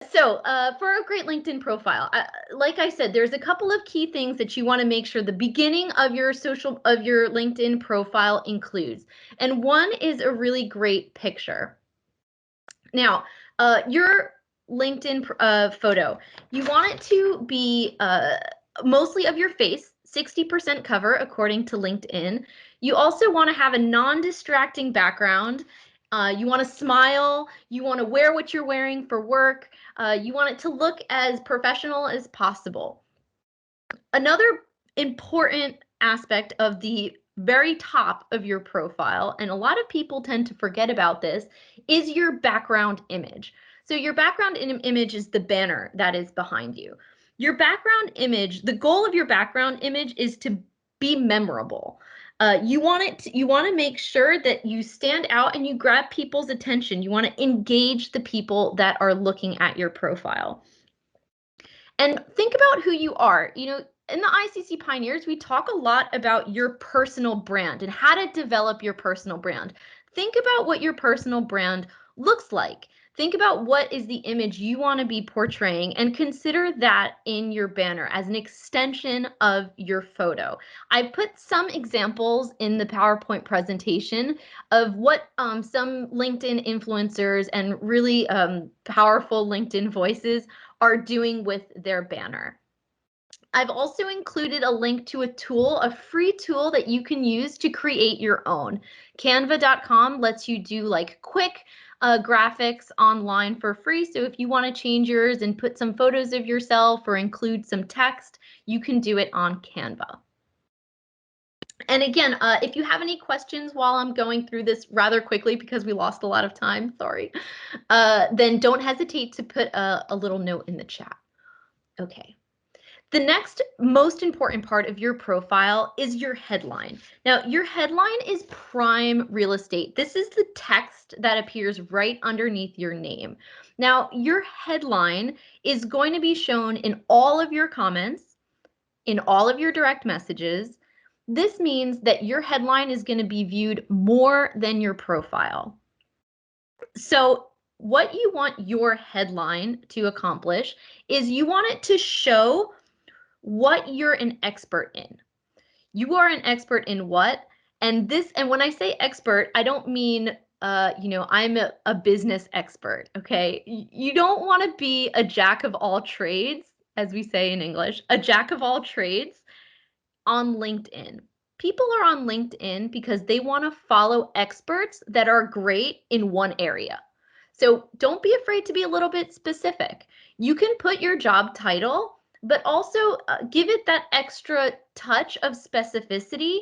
For a great LinkedIn profile, like I said, there's a couple of key things that you want to make sure the beginning of your LinkedIn profile includes. And one is a really great picture. Now, your LinkedIn photo, you want it to be mostly of your face, 60% cover according to LinkedIn. You also want to have a non-distracting background. You want to smile. You want to wear what you're wearing for work. You want it to look as professional as possible. Another important aspect of the very top of your profile, and a lot of people tend to forget about this, is your background image. So your background image is the banner that is behind you. Your background image, the goal of your background image is to be memorable. You want to make sure that you stand out and you grab people's attention. You want to engage the people that are looking at your profile. And think about who you are. In the ICC Pioneers, we talk a lot about your personal brand and how to develop your personal brand. Think about what your personal brand looks like. Think about what is the image you want to be portraying and consider that in your banner as an extension of your photo. I put some examples in the PowerPoint presentation of what some LinkedIn influencers and really powerful LinkedIn voices are doing with their banner. I've also included a link to a tool, a free tool that you can use to create your own. Canva.com lets you do like quick graphics online for free. So if you want to change yours and put some photos of yourself or include some text, you can do it on Canva. And again, if you have any questions while I'm going through this rather quickly because we lost a lot of time, sorry, then don't hesitate to put a little note in the chat. Okay. The next most important part of your profile is your headline. Now, your headline is prime real estate. This is the text that appears right underneath your name. Now, your headline is going to be shown in all of your comments, in all of your direct messages. This means that your headline is going to be viewed more than your profile. So what you want your headline to accomplish is you want it to show what you're an expert in. You are an expert in what? And when I say expert, I don't mean, I'm a business expert, okay? You don't want to be a jack of all trades, as we say in English, a jack of all trades on LinkedIn. People are on LinkedIn because they want to follow experts that are great in one area. So don't be afraid to be a little bit specific. You can put your job title, but also give it that extra touch of specificity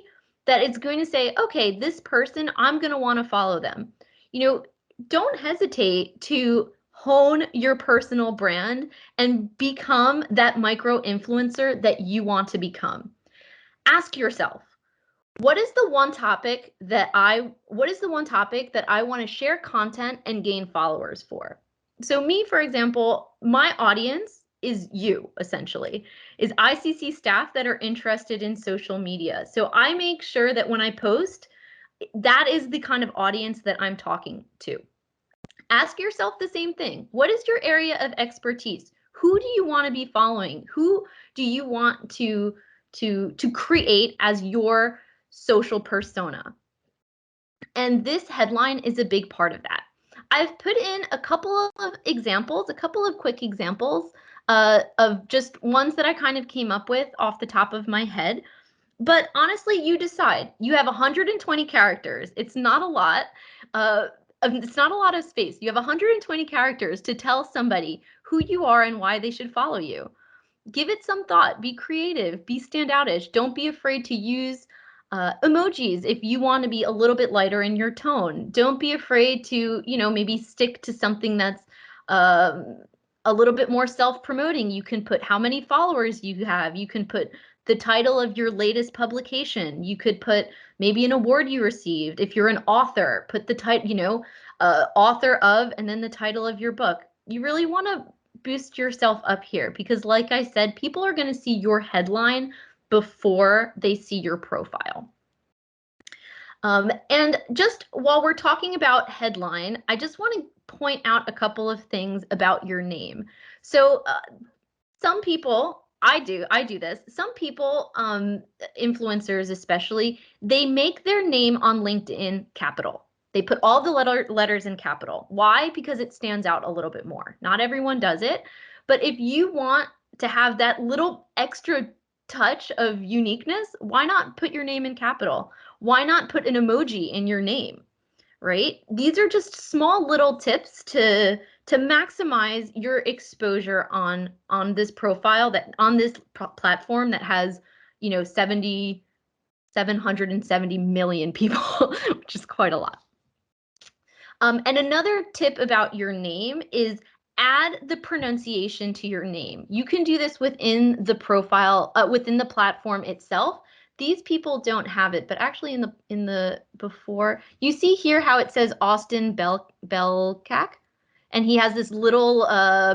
that it's going to say, okay, this person, I'm going to want to follow them. Don't hesitate to hone your personal brand and become that micro influencer that you want to become. Ask yourself, what is the one topic that I want to share content and gain followers for? So me, for example, my audience is you, essentially, is ICC staff that are interested in social media. So I make sure that when I post, that is the kind of audience that I'm talking to. Ask yourself the same thing. What is your area of expertise? Who do you want to be following? Who do you want to create as your social persona? And this headline is a big part of that. I've put in a couple of examples, a couple of quick examples of just ones that I kind of came up with off the top of my head. But honestly, you decide. You have 120 characters. It's not a lot. It's not a lot of space. You have 120 characters to tell somebody who you are and why they should follow you. Give it some thought. Be creative. Be standoutish. Don't be afraid to use emojis if you want to be a little bit lighter in your tone. Don't be afraid to, maybe stick to something that's a little bit more self-promoting. You can put how many followers you have. You can put the title of your latest publication. You could put maybe an award you received. If you're an author, put the title, author of, and then the title of your book. You really want to boost yourself up here because, like I said, people are going to see your headline before they see your profile. And just while we're talking about headline, I just want to point out a couple of things about your name. So some people, I do this. Some people, influencers especially, they make their name on LinkedIn capital. They put all the letters in capital. Why? Because it stands out a little bit more. Not everyone does it, but if you want to have that little extra touch of uniqueness, why not put your name in capital? Why not put an emoji in your name? Right? These are just small little tips to maximize your exposure on this profile, that on this platform that has, 770 million people, which is quite a lot. And another tip about your name is add the pronunciation to your name. You can do this within the profile, within the platform itself. These people don't have it, but actually in the before, you see here how it says Austin Belkak, and he has this little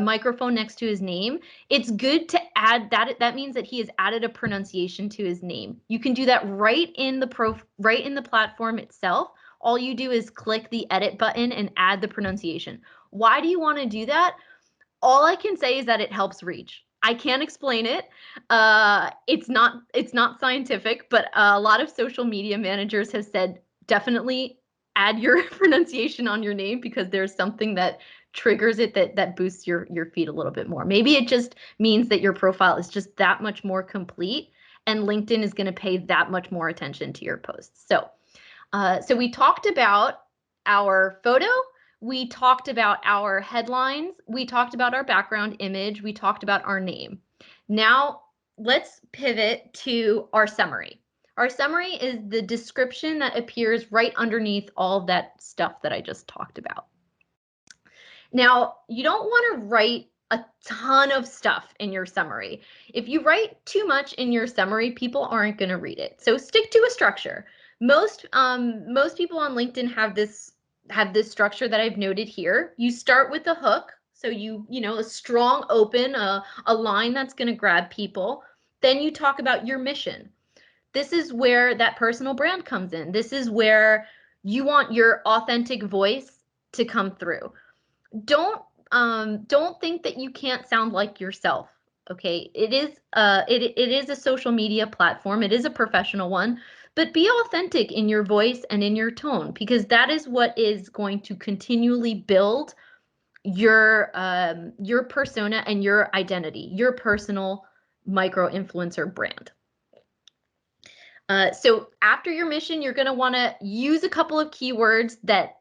microphone next to his name. It's good to add that. That means that he has added a pronunciation to his name. You can do that right in the platform itself. All you do is click the edit button and add the pronunciation. Why do you want to do that? All I can say is that it helps reach. I can't explain it. It's not scientific, but a lot of social media managers have said definitely add your pronunciation on your name, because there's something that triggers it, that boosts your feed a little bit more. Maybe it just means that your profile is just that much more complete, and LinkedIn is going to pay that much more attention to your posts. So we talked about our photo, we talked about our headlines, we talked about our background image, we talked about our name. Now let's pivot to our summary. Our summary is the description that appears right underneath all of that stuff that I just talked about. Now, you don't want to write a ton of stuff in your summary. If you write too much in your summary, people aren't going to read it. So stick to a structure. Most people on LinkedIn have this structure that I've noted here. You start with a hook, so a strong open, a line that's going to grab people. Then you talk about your mission. This is where that personal brand comes in. This is where you want your authentic voice to come through. Don't think that you can't sound like yourself. Okay, it is a social media platform. It is a professional one, but be authentic in your voice and in your tone, because that is what is going to continually build your persona and your identity, your personal micro influencer brand. So after your mission, you're going to want to use a couple of keywords that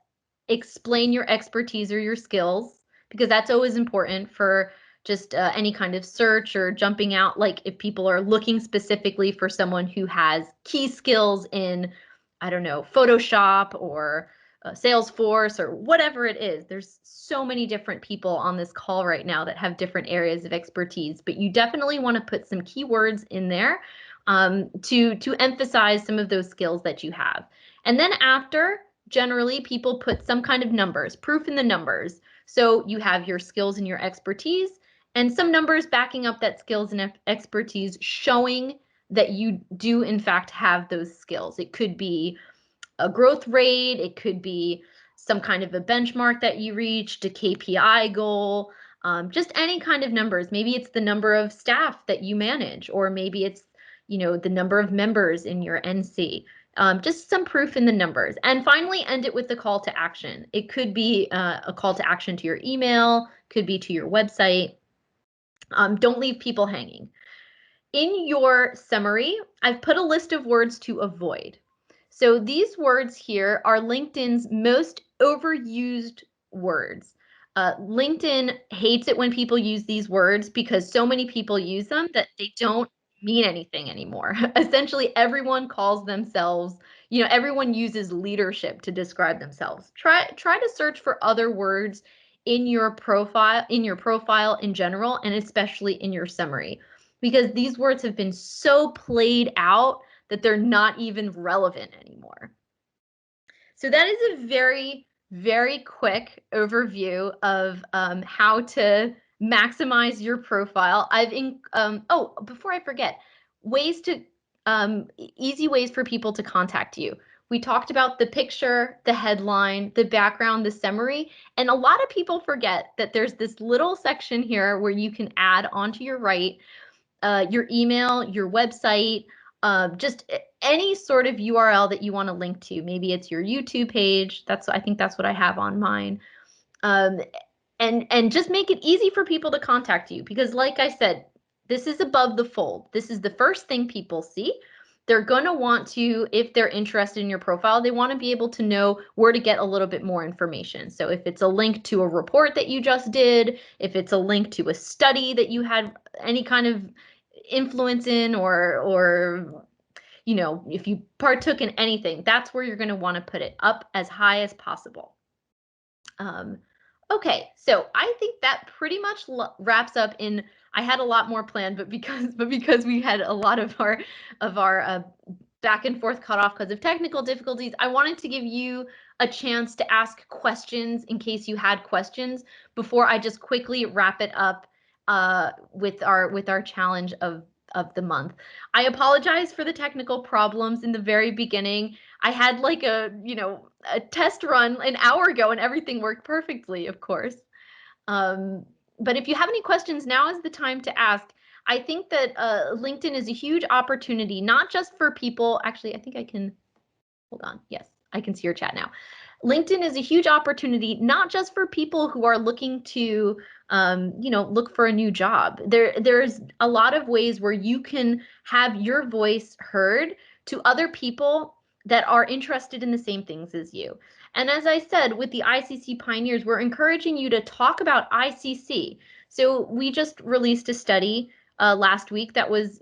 explain your expertise or your skills, because that's always important for just any kind of search or jumping out. Like if people are looking specifically for someone who has key skills in, I don't know, Photoshop or Salesforce or whatever it is. There's so many different people on this call right now that have different areas of expertise, but you definitely want to put some keywords in there to emphasize some of those skills that you have. And then after, generally people put some kind of numbers, proof in the numbers. So you have your skills and your expertise, and some numbers backing up that skills and expertise, showing that you do in fact have those skills. It could be a growth rate, it could be some kind of a benchmark that you reached, a KPI goal, just any kind of numbers. Maybe it's the number of staff that you manage, or maybe it's the number of members in your NC. Just some proof in the numbers. And finally, end it with the call to action. It could be a call to action to your email, could be to your website. Don't leave people hanging. In your summary, I've put a list of words to avoid. So these words here are LinkedIn's most overused words. LinkedIn hates it when people use these words, because so many people use them that they don't mean anything anymore. Essentially, everyone calls themselves, everyone uses leadership to describe themselves. Try to search for other words in your profile in general, and especially in your summary, because these words have been so played out that they're not even relevant anymore. So that is a very, very quick overview of how to maximize your profile. Before I forget, easy ways for people to contact you. We talked about the picture, the headline, the background, the summary, and a lot of people forget that there's this little section here where you can add onto your right your email, your website, just any sort of URL that you want to link to. Maybe it's your YouTube page. I think that's what I have on mine. Um, and just make it easy for people to contact you because, like I said, this is above the fold. This is the first thing people see. They're going to want to, if they're interested in your profile, they want to be able to know where to get a little bit more information. So if it's a link to a report that you just did, if it's a link to a study that you had any kind of influence in, or if you partook in anything, that's where you're going to want to put it up as high as possible. Okay, so I think that pretty much wraps up in. I had a lot more planned, but because we had a lot of our back and forth cut off because of technical difficulties, I wanted to give you a chance to ask questions in case you had questions before I just quickly wrap it up with our challenge of the month. I apologize for the technical problems in the very beginning. I had like a test run an hour ago and everything worked perfectly, of course. But if you have any questions, now is the time to ask. I think that LinkedIn is a huge opportunity, not just for people. Actually, I think I can, hold on. Yes, I can see your chat now. LinkedIn is a huge opportunity, not just for people who are looking to, look for a new job. There's a lot of ways where you can have your voice heard to other people that are interested in the same things as you. And as I said, with the ICC Pioneers, we're encouraging you to talk about ICC. So we just released a study last week that was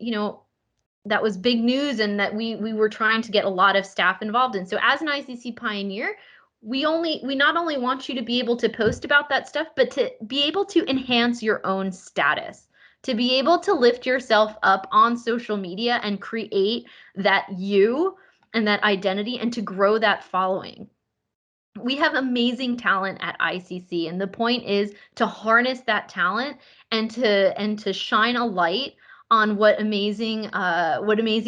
big news and that we were trying to get a lot of staff involved in. So as an ICC pioneer, we not only want you to be able to post about that stuff, but to be able to enhance your own status, to be able to lift yourself up on social media and create that you and that identity and to grow that following. We have amazing talent at ICC, and the point is to harness that talent and to shine a light on what amazing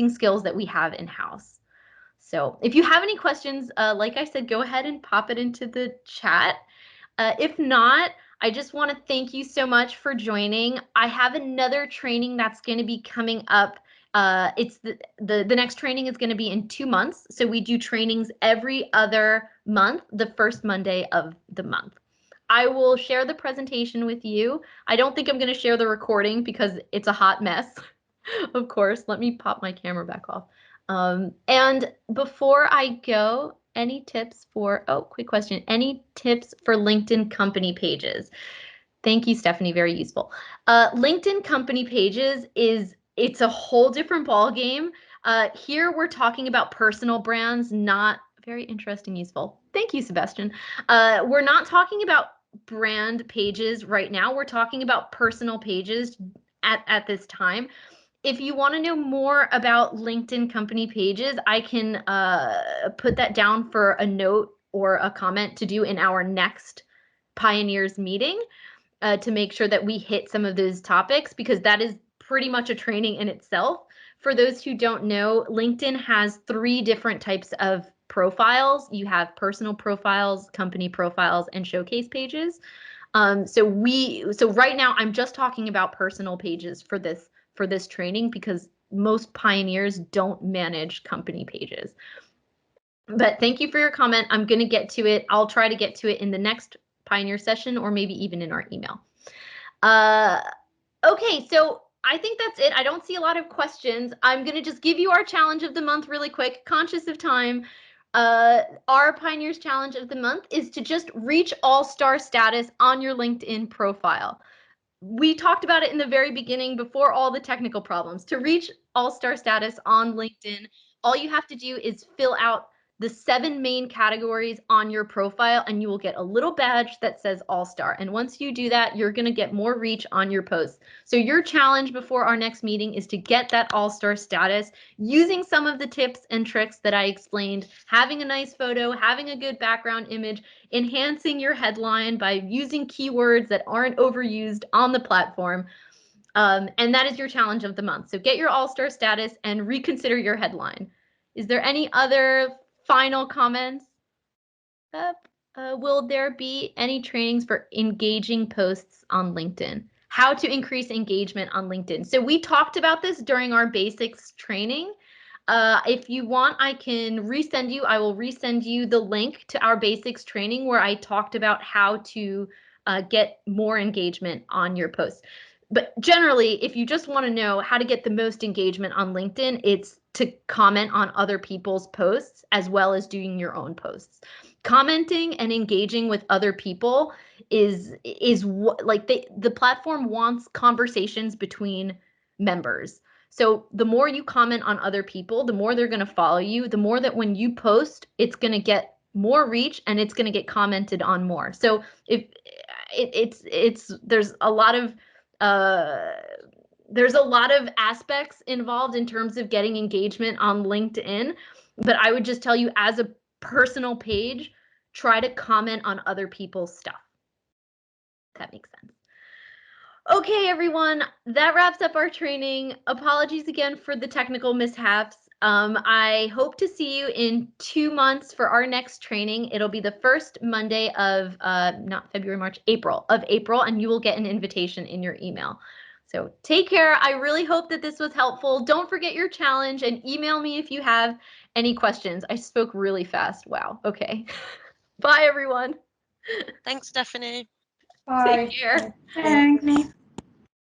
skills that we have in-house. So if you have any questions, like I said, go ahead and pop it into the chat. If not, I just want to thank you so much for joining. I have another training that's going to be coming up. It's the next training is going to be in 2 months. So we do trainings every other month, the first Monday of the month. I will share the presentation with you. I don't think I'm going to share the recording because it's a hot mess. Of course, let me pop my camera back off. And before I go, any tips for, quick question, any tips for LinkedIn company pages? Thank you, Stephanie, very useful. LinkedIn company pages it's a whole different ball game. Here we're talking about personal brands, not very interesting, useful. Thank you, Sebastian. We're not talking about brand pages right now. We're talking about personal pages at this time. If you want to know more about LinkedIn company pages, I can put that down for a note or a comment to do in our next Pioneers meeting to make sure that we hit some of those topics, because that is pretty much a training in itself. For those who don't know, LinkedIn has 3 different types of profiles. You have personal profiles, company profiles, and showcase pages. So right now I'm just talking about personal pages for this training because most pioneers don't manage company pages. But thank you for your comment. I'm going to get to it. I'll try to get to it in the next Pioneer session or maybe even in our email. Okay, so I think that's it. I don't see a lot of questions. I'm going to just give you our challenge of the month really quick, conscious of time. Our Pioneers Challenge of the month is to just reach all-star status on your LinkedIn profile. We talked about it in the very beginning before all the technical problems. To reach all-star status on LinkedIn, all you have to do is fill out the 7 main categories on your profile and you will get a little badge that says all-star. And once you do that, you're going to get more reach on your posts. So your challenge before our next meeting is to get that all-star status using some of the tips and tricks that I explained, having a nice photo, having a good background image, enhancing your headline by using keywords that aren't overused on the platform. And that is your challenge of the month. So get your all-star status and reconsider your headline. Is there any other final comments? Will there be any trainings for engaging posts on LinkedIn? How to increase engagement on LinkedIn. So we talked about this during our basics training. If you want, I can resend you. I will resend you the link to our basics training where I talked about how to get more engagement on your posts. But generally, if you just want to know how to get the most engagement on LinkedIn, it's to comment on other people's posts as well as doing your own posts. Commenting and engaging with other people is what, like, the platform wants conversations between members. So the more you comment on other people, the more they're going to follow you, the more that when you post, it's going to get more reach and it's going to get commented on more. So if it's there's a lot of aspects involved in terms of getting engagement on LinkedIn, but I would just tell you, as a personal page, try to comment on other people's stuff. That makes sense. Okay, everyone, that wraps up our training. Apologies again for the technical mishaps. I hope to see you in 2 months for our next training. It'll be the first Monday of not February, March, April, and you will get an invitation in your email. So take care. I really hope that this was helpful. Don't forget your challenge and email me if you have any questions. I spoke really fast. Wow. Okay. Bye, everyone. Thanks, Stephanie. Bye. Take care. Thanks.